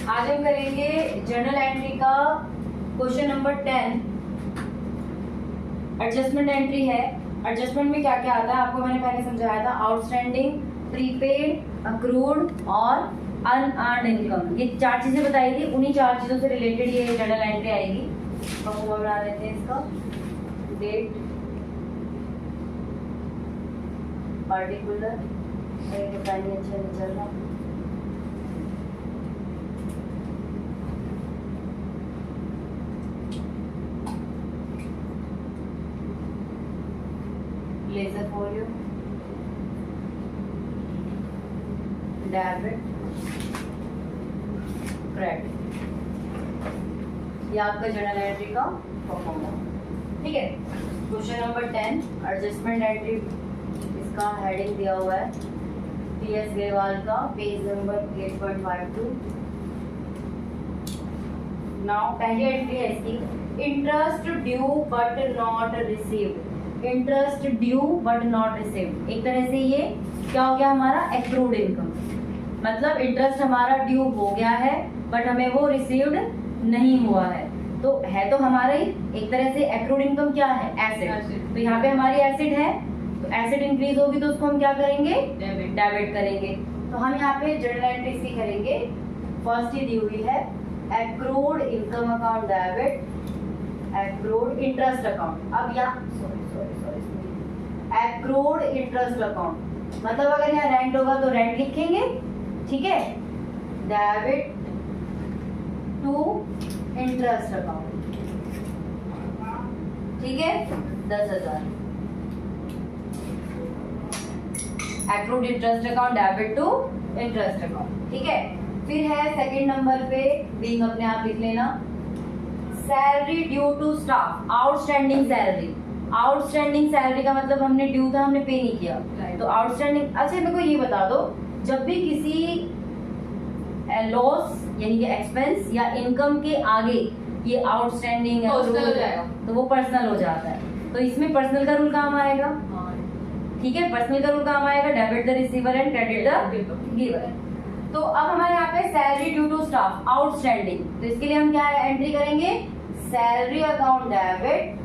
आज हम करेंगे जर्नल एंट्री का क्वेश्चन नंबर 10। एडजस्टमेंट एंट्री है। एडजस्टमेंट में क्या क्या आता है आपको मैंने पहले समझाया था। आउटस्टैंडिंग, प्रीपेड, अक्रूड और अनअर्न्ड इनकम, ये 4 चीजें बताई थी। उन्हीं 4 चीजों से रिलेटेड ये जर्नल एंट्री आएगी। फॉर्मूला बना देते हैं इसका। डेट, पार्टिकुलर, पता नहीं अच्छा नहीं चल रहा, लेजर फोलियो, डेबिट, क्रेडिट, ये आपका जर्नल एंट्री का फॉर्मूला। ठीक है। क्वेश्चन नंबर 10 एडजस्टमेंट एंट्री, इसका हेडिंग दिया हुआ है टीएस गेवाल का, पेज नंबर 8.52। नाउ पहली एंट्री है इसकी, interest due but not received. Interest due but not received, एक तरह से ये क्या हो गया हमारा, एक्रूड इनकम। मतलब इंटरेस्ट हमारा ड्यू हो गया है बट हमें वो रिसीव्ड नहीं हुआ है। तो हमारा ही एक तरह से एक्रूड इनकम क्या है, एसेट। तो यहाँ पे हमारी एसेट है, तो एसेट इंक्रीज होगी तो उसको हम क्या करेंगे, डेबिट करेंगे। तो हम यहाँ पे जर्नल एंट्री इसकी करेंगे। फर्स्ट ही दी हुई है accrued income account debit, accrued interest account. अब यहाँ एक्रूड इंटरेस्ट अकाउंट, मतलब अगर यहाँ रेंट होगा तो रेंट लिखेंगे, ठीक है, डेबिट टू इंटरेस्ट अकाउंट, ठीक है, 10,000। Accrued interest account debit to interest account, ठीक है। फिर है सेकंड नंबर पे, बीइंग अपने आप लिख लेना, salary due to staff, outstanding salary. Outstanding salary का मतलब हमने ड्यू था, हमने पे नहीं किया, तो आउटस्टैंडिंग। अच्छा मेरे को ये बता दो, जब भी किसी लॉस यानी कि एक्सपेंस या इनकम के आगे ये आउटस्टैंडिंग है तो वो पर्सनल हो जाता है। तो इसमें पर्सनल का रूल काम आएगा, ठीक है, पर्सनल का रूल काम आएगा, debit the receiver and credit the giver. तो अब हमारे यहाँ पे salary due to staff outstanding, तो इसके लिए हम क्या एंट्री करेंगे, salary account debit,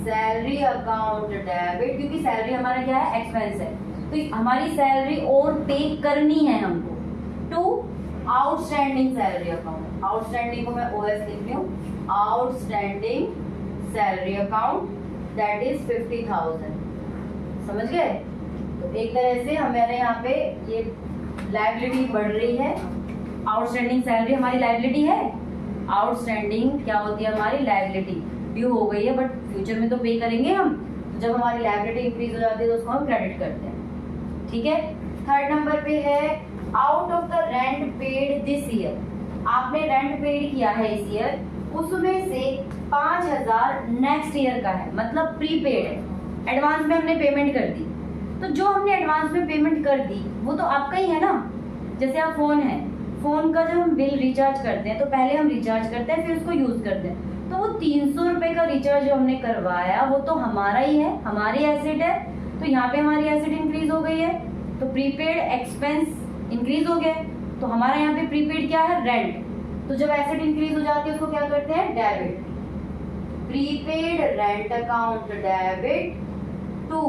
salary account debit, क्योंकि सैलरी हमारा क्या है, एक्सपेंस है। तो हमारी सैलरी और पे करनी है हमको, to outstanding salary account. Outstanding को मैं ओएस लिख रही हूँ, outstanding salary account, that is 50,000। समझ गए। तो एक तरह से हमारे यहाँ पे ये लायबिलिटी बढ़ रही है। आउटस्टैंडिंग सैलरी हमारी लायबिलिटी है, आउटस्टैंडिंग क्या होती है हमारी, लायबिलिटी। ड्यू हो गई है बट फ्यूचर में तो पे करेंगे हम, तो जब हमारी लायबिलिटी इंक्रीज हो जाती है तो उसको हम क्रेडिट करते हैं, ठीक है। थर्ड नंबर पे है out of the rent paid this year. आपने रेंट पेड किया है इस ईयर, उसमें से 5,000 नेक्स्ट ईयर का है, मतलब प्रीपेड है, एडवांस में हमने पेमेंट कर दी। तो जो हमने एडवांस में पेमेंट कर दी वो तो आपका ही है ना। जैसे आप फोन है, फोन का जब हम बिल रिचार्ज करते हैं तो पहले हम रिचार्ज करते हैं फिर उसको यूज करते हैं। तो वो 300 रुपए का रिचार्ज जो हमने करवाया वो तो हमारा ही है, हमारी एसेट है। तो यहाँ पे हमारी एसेट इंक्रीज हो गई है, तो प्रीपेड एक्सपेंस इंक्रीज हो गया। तो हमारा यहाँ पे प्रीपेड क्या है, रेंट। तो जब एसेट इंक्रीज हो जाती है उसको क्या करते हैं, debit, prepaid rent account debit to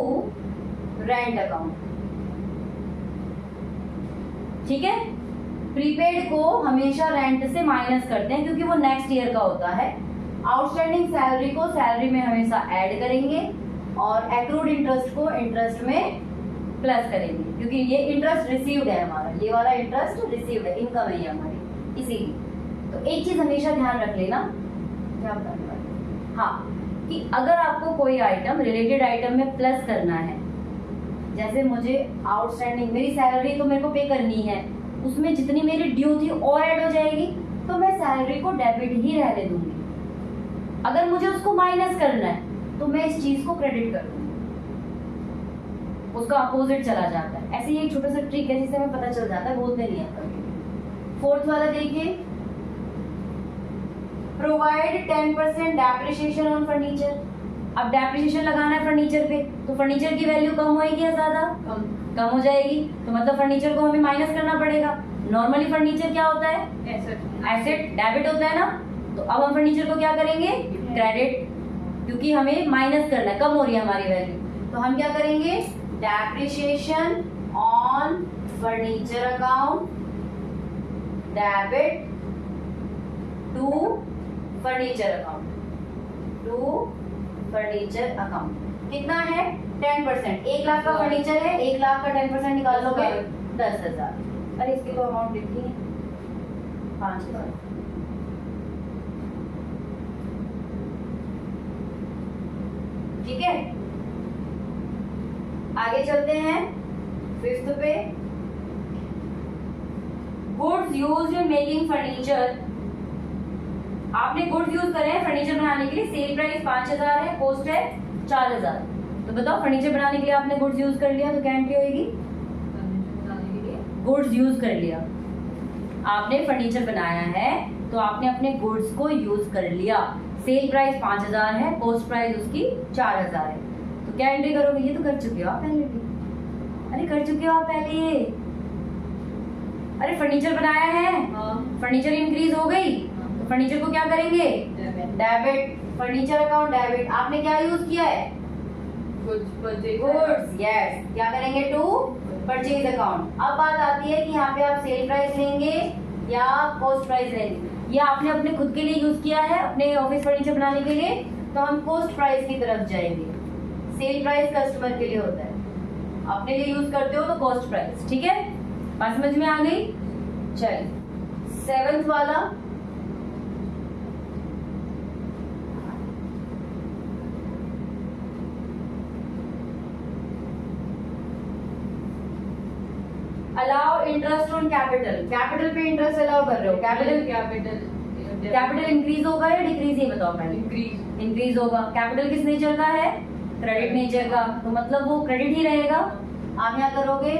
rent account, ठीक है। प्रीपेड को हमेशा रेंट से माइनस करते हैं क्योंकि वो नेक्स्ट ईयर का होता है। आउटस्टैंडिंग सैलरी को सैलरी में हमेशा ऐड करेंगे और एक्रूड इंटरेस्ट को इंटरेस्ट में प्लस करेंगे, क्योंकि ये इंटरेस्ट रिसीव्ड है हमारा, ये वाला इंटरेस्ट रिसीव्ड है, इनकम है ये हमारी, इसीलिए। तो एक चीज हमेशा ध्यान रख लेना, क्या बताने वाले, हाँ, कि अगर आपको कोई आइटम रिलेटेड आइटम में प्लस करना है, जैसे मुझे आउटस्टैंडिंग, मेरी सैलरी तो मेरे को पे करनी है, उसमें जितनी मेरी ड्यू थी और ऐड हो जाएगी, तो मैं सैलरी को डेबिट ही रहने दूंगी। अगर मुझे उसको माइनस करना है तो मैं इस चीज को क्रेडिट कर दूंगी, उसका अपोजिट चला जाता है। ऐसे ही एक छोटा सा ट्रिक है जिससे हमें पता चल जाता है, बोलते नहीं है। फोर्थ वाला देखिए, प्रोवाइड 10% डेप्रिसिएशन ऑन फर्नीचर। अब डेप्रिसिएशन लगाना है फर्नीचर पे, तो फर्नीचर की वैल्यू कम होएगी या ज्यादा, कम। कम हो जाएगी, तो मतलब फर्नीचर को हमें माइनस करना पड़ेगा। नॉर्मली फर्नीचर क्या होता है, एसेट, डेबिट होता है ना। तो अब हम फर्नीचर को क्या करेंगे, क्रेडिट, क्योंकि हमें माइनस करना है, कम हो रही है हमारी वैल्यू। तो हम क्या करेंगे, depreciation on furniture account, debit to furniture account, to furniture account. कितना है, 10%। 1 लाख का फर्नीचर है, 1 लाख का 10% निकाल लोगे 10,000। अरे इसकी तो अमाउंट लिखी है 5,000। ठीक है, आगे चलते हैं 5th पे। Goods used in making furniture. आपने गुड्स यूज करे हैं फर्नीचर बनाने के लिए, सेल प्राइस 5,000 है, कॉस्ट है 4,000। तो बताओ फर्नीचर बनाने के लिए आपने गुड्स यूज कर लिया तो क्या एंट्री होगी, गुड्स यूज कर लिया। आपने फर्नीचर बनाया है तो आपने अपने गुड्स को यूज कर लिया। सेल प्राइस 5,000 है, कॉस्ट प्राइस उसकी 4,000 है, तो क्या एंट्री करोगे, ये तो कर चुके हो आप पहले भी। अरे कर चुके हो आप पहले, अरे फर्नीचर बनाया है, फर्नीचर इंक्रीज हो गई, तो फर्नीचर को क्या करेंगे, डेबिट, फर्नीचर अकाउंट डेबिट। आपने क्या यूज किया है, गुड्स, यस, क्या करेंगे, टू परचेज अकाउंट। अब बात आती है कि यहाँ पे आप सेल प्राइस लेंगे या कॉस्ट प्राइस लेंगे। ये आपने अपने खुद के लिए यूज किया है, अपने ऑफिस फर्नीचर बनाने के लिए, तो हम कॉस्ट प्राइस की तरफ जाएंगे। सेल प्राइस कस्टमर के लिए होता है, अपने लिए यूज करते हो तो कॉस्ट प्राइस। ठीक है, बात समझ में आ गई। चलिए 7th वाला, allow interest on capital. Capital पे इंटरेस्ट अलाउ कर रहे हो, कैपिटल इंक्रीज होगा या डिक्रीज, ये बताओ पहले। इंक्रीज होगा। कैपिटल किस नेचर का है, क्रेडिट नेचर का, तो मतलब वो क्रेडिट ही रहेगा। आप क्या करोगे,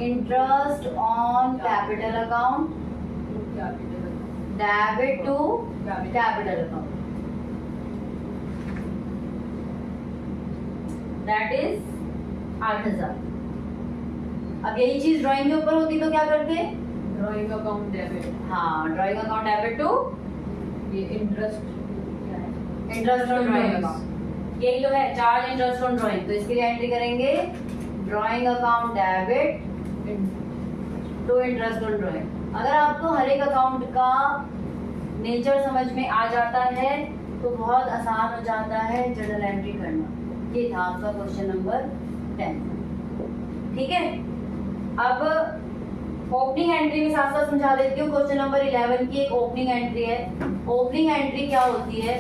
interest on capital account, debit to capital account, that is 8,000। अब यही चीज ड्राइंग के ऊपर होती तो क्या करते, ड्राइंग अकाउंट डेबिट, हाँ, ड्राइंग अकाउंट डेबिट टू ये इंटरेस्ट ऑन ड्राइंग अकाउंट, यही तो है, चार्ज इंटरेस्ट ऑन ड्राइंग। तो इसके लिए एंट्री करेंगे drawing account debit to interest on drawing. अगर आपको हर एक अकाउंट का नेचर समझ में आ जाता है तो बहुत आसान हो जाता है जर्नल एंट्री करना। ये था आपका क्वेश्चन नंबर 10। ठीक है, अब ओपनिंग एंट्री में साथ साथ समझा देती हूँ। क्वेश्चन नंबर 11 की एक ओपनिंग एंट्री है। ओपनिंग एंट्री क्या होती है,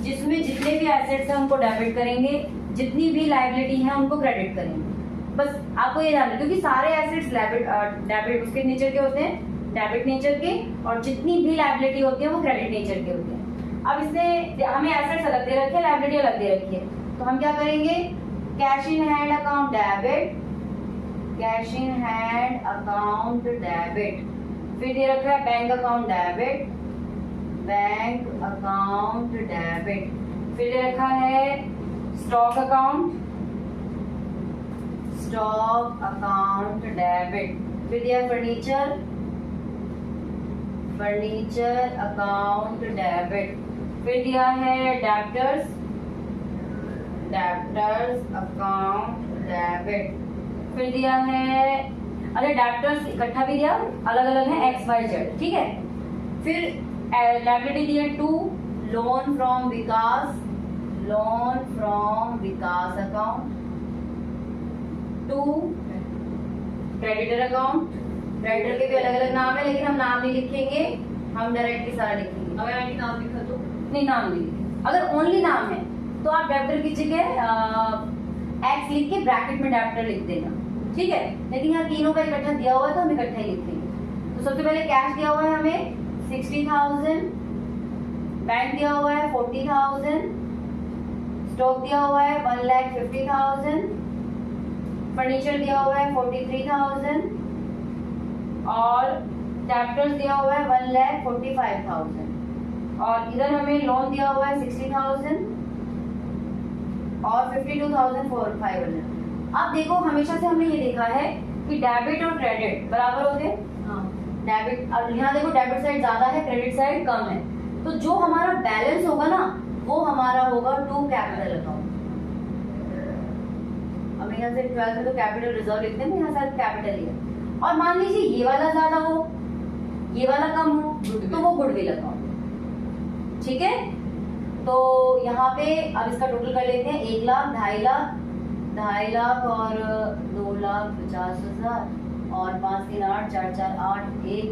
जिसमें जितने भी एसेट्स हैं उनको डेबिट करेंगे, जितनी भी लायबिलिटी है उनको क्रेडिट करेंगे। बस आपको ये जानना है, क्योंकि सारे एसेट्स डेबिट उसके नेचर के होते हैं, डेबिट नेचर के, और जितनी भी लायबिलिटी होती है वो क्रेडिट नेचर के होते हैं। अब इसने हमें एसेट्स अलग दे रखे हैं, लायबिलिटी अलग दे रखी है, तो हम क्या करेंगे, cash in hand account debit, cash in hand account debit, फिर दे रखा है bank account debit, bank account debit, फिर दे रखा है stock account, stock account debit, फिर दिया फर्नीचर, फर्नीचर अकाउंट डेबिट, फिर दिया है डेब्टर्स, डेब्टर्स अकाउंट डेबिट, फिर दिया है, अरे डेब्टर्स इकट्ठा भी दिया, अलग अलग है XYZ। ठीक है, फिर लायबिलिटी दी है to loan from Vikas, loan from Vikas account, to creditor account. Creditor के भी अलग अलग नाम है, लेकिन हम नाम नहीं लिखेंगे, हम डायरेक्टली सारा लिखेंगे। अगर मैंने नाम लिखा तो नहीं, नाम नहीं लिखे। अगर ओनली नाम है तो आप डेब्टर की जगह X लिख के ब्रैकेट में डेब्टर लिख देना। ठीक है, लेकिन यहाँ तीनों का इकट्ठा दिया हुआ है तो हम इकट्ठा ही लिखेंगे। तो सबसे पहले कैश दिया हुआ है हमें 60,000, बैंक दिया हुआ है 40,000, स्टॉक दिया हुआ है 1,50,000, फर्नीचर दिया हुआ है 43,000 और डेब्टर्स दिया हुआ है 1,45,000 और इधर हमें लोन दिया हुआ है 60,000 और 52,500। अब देखो, हमेशा से हमने ये देखा है कि डेबिट और क्रेडिट बराबर होते हैं। हाँ डेबिट, अब यहाँ देखो डेबिट साइड ज्यादा है, क्रेडिट साइड कम है, तो जो हमारा बैलेंस होगा ना वो हमारा होगा टू कैपिटल अकाउंट। अब यहाँ से 12 में तो कैपिटल रिजर्व लिखते हैं ना, यहाँ शायद कैपिटल ही है। और मान लीजिए ये वाला ज्यादा हो, ये वाला कम हो, तो वो गुडविल अकाउंट। ठीक है, तो यहाँ पे अब इसका टोटल कर लेते हैं, 1 लाख, 2.5 लाख, 2.5 लाख और 2,50,000 और 5 3 8 4 4 8 1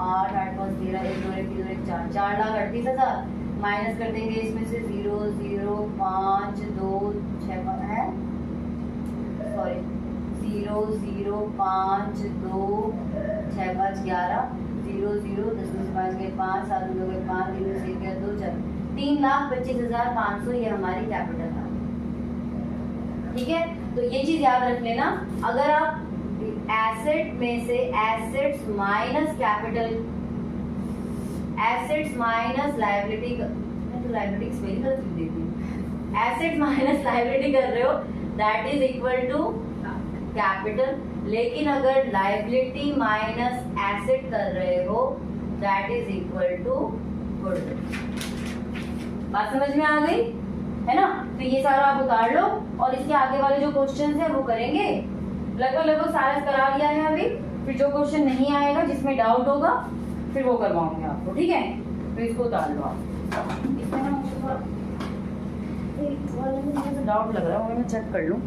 8 8 5 13 1 2 1 3 1 4 4,38,000 माइनस कर देंगे इसमें से 0 0 5 2 6 है, सॉरी 0 0 5 2 6 5 11 0 0 10 में से 5 गए 5 7 में 2 गए 5 3 में से 1 गया 2 4 3,25,500 ये हमारी कैपिटल है। ठीक है, तो ये चीज याद रख लेना, अगर आप एसेट में से assets minus capital, assets minus liability, मैं तो लायबिलिटी स्पेलिंग गलत लिख देती हूँ, एसेट्स माइनस लायबिलिटी कर रहे हो that is equal to capital, लेकिन अगर लायबिलिटी माइनस एसेट कर रहे हो that is equal to goodwill. बात समझ में आ गई है ना? तो ये सारा आप उतार लो और इसके आगे वाले जो क्वेश्चंस है वो करेंगे, लगभग सारा करा लिया है अभी, फिर जो क्वेश्चन नहीं आएगा जिसमें डाउट होगा फिर वो करवाऊंगी आपको। ठीक है, तो इसको उतार लो आप। इसमें ना मुझे थोड़ा डाउट लग रहा है, मैं चेक कर लूँ।